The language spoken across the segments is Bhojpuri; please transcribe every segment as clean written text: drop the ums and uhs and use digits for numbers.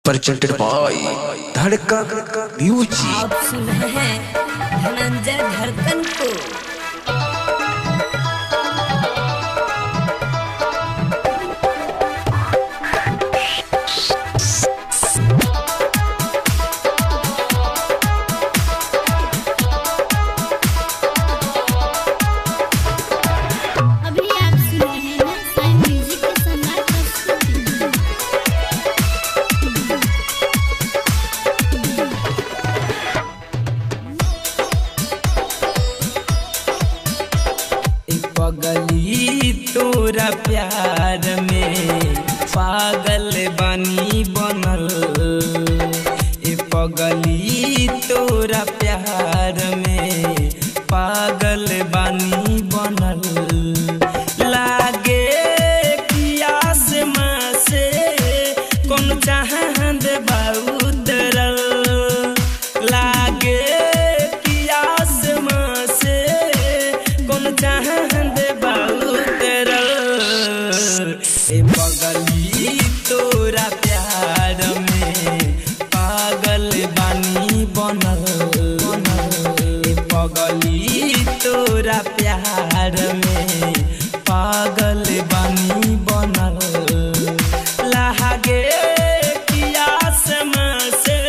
presented by धड़कन म्यूजिक। आप सुन रहे हैं धनंजय धड़कन को। पगली तोरा प्यार में पागल बानी बनल, ए पगली तोरा प्यार में पागल बानी बनल। लागे कि आसमां से कौन चांद बा उतरल, लागे कि आसमां से कौन चांद ए पगली तोरा प्यार में पागल बानी बनल, ए पगली तोरा प्यार में पागल बानी बनल। लागे कि आसमां से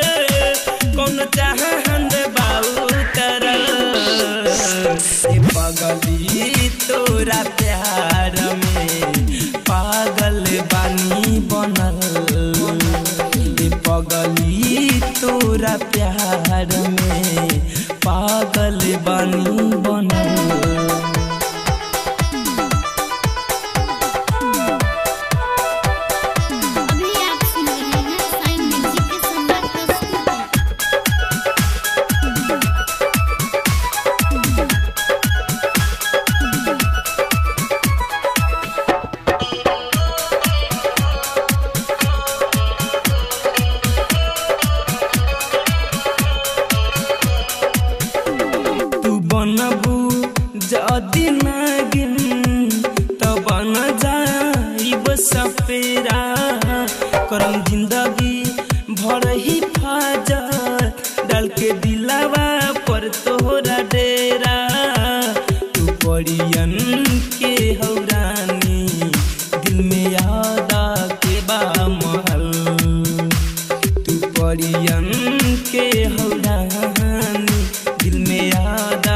कौन चांद बा उतरल, ए पगली तोरा प्यार में पागल बानी बनल, ए पगली तोरा प्यार में पागल बानी बनल। बनबू जदि नागिन त बन जाइब सपेरा, करम जिंदगी भर हिफाजत डाल के दिलावा पर तोहरा डेरा। तू परियन के हौरानी दिल में याद के बा महल, तू परियन के हौरानी दिल में याद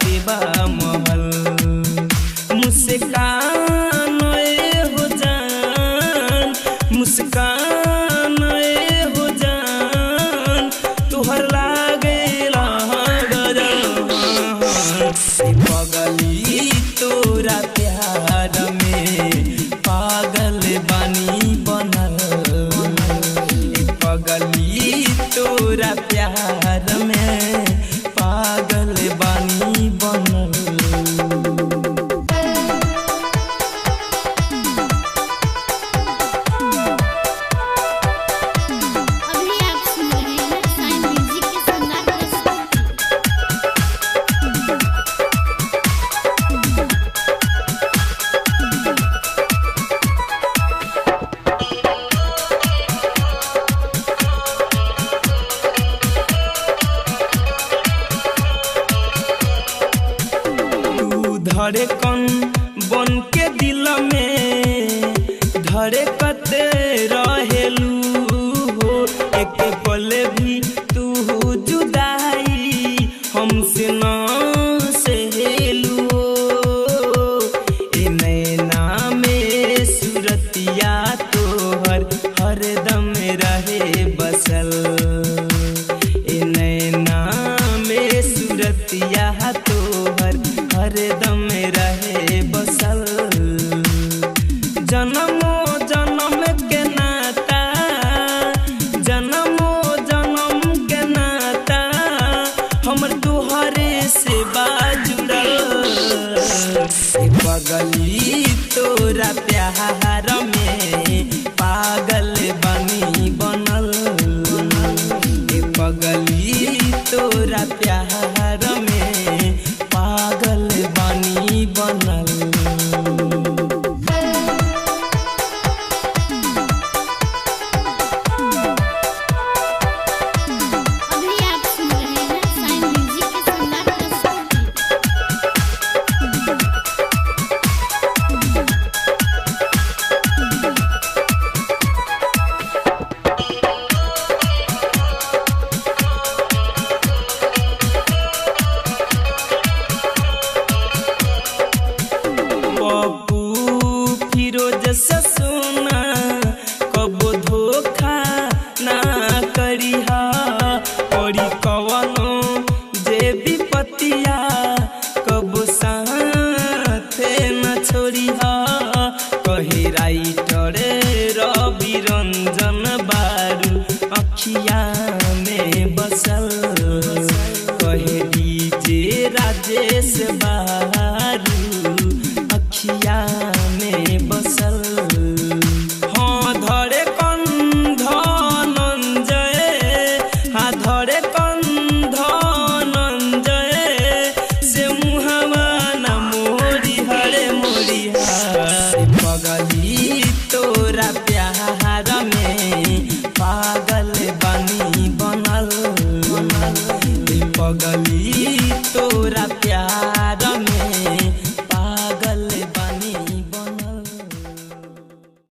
के बा महल। मुस्कान हो जान, मुस्कान हो जान, तुहर लागेला गजब। पगली तोरा प्यार में पागल बानी बनल, पगली तोरा प्यार में पागल बानी बनल। धड़कन बन के दिल में धड़कत रहेलू हो, एक पल भी तू जुदाई हमसे न सहेलू। ए नैना में सूरतिया तोहर हरदम रहे बसल, ए नैना में सूरतिया तोहर हरदम रहे बसल। जन्मो जन्म के नाता, जन्मो जन्म के नाता हमर तोहरे से बाजुड़ल। पगली तोरा प्यार में पागल बानी बनल, पगली तोरा प्यार में पागल बानी बनल। अखिया में बसल कहे डीजे राजेश बारू अखिया में बसल हाँ धरे कंध नंजय हाँ धरे कंध नंजय से मुहवा न मोरी हरे मोरी पगली तोरा प्यार में पागल बनी बनल पगली तोरा प्यार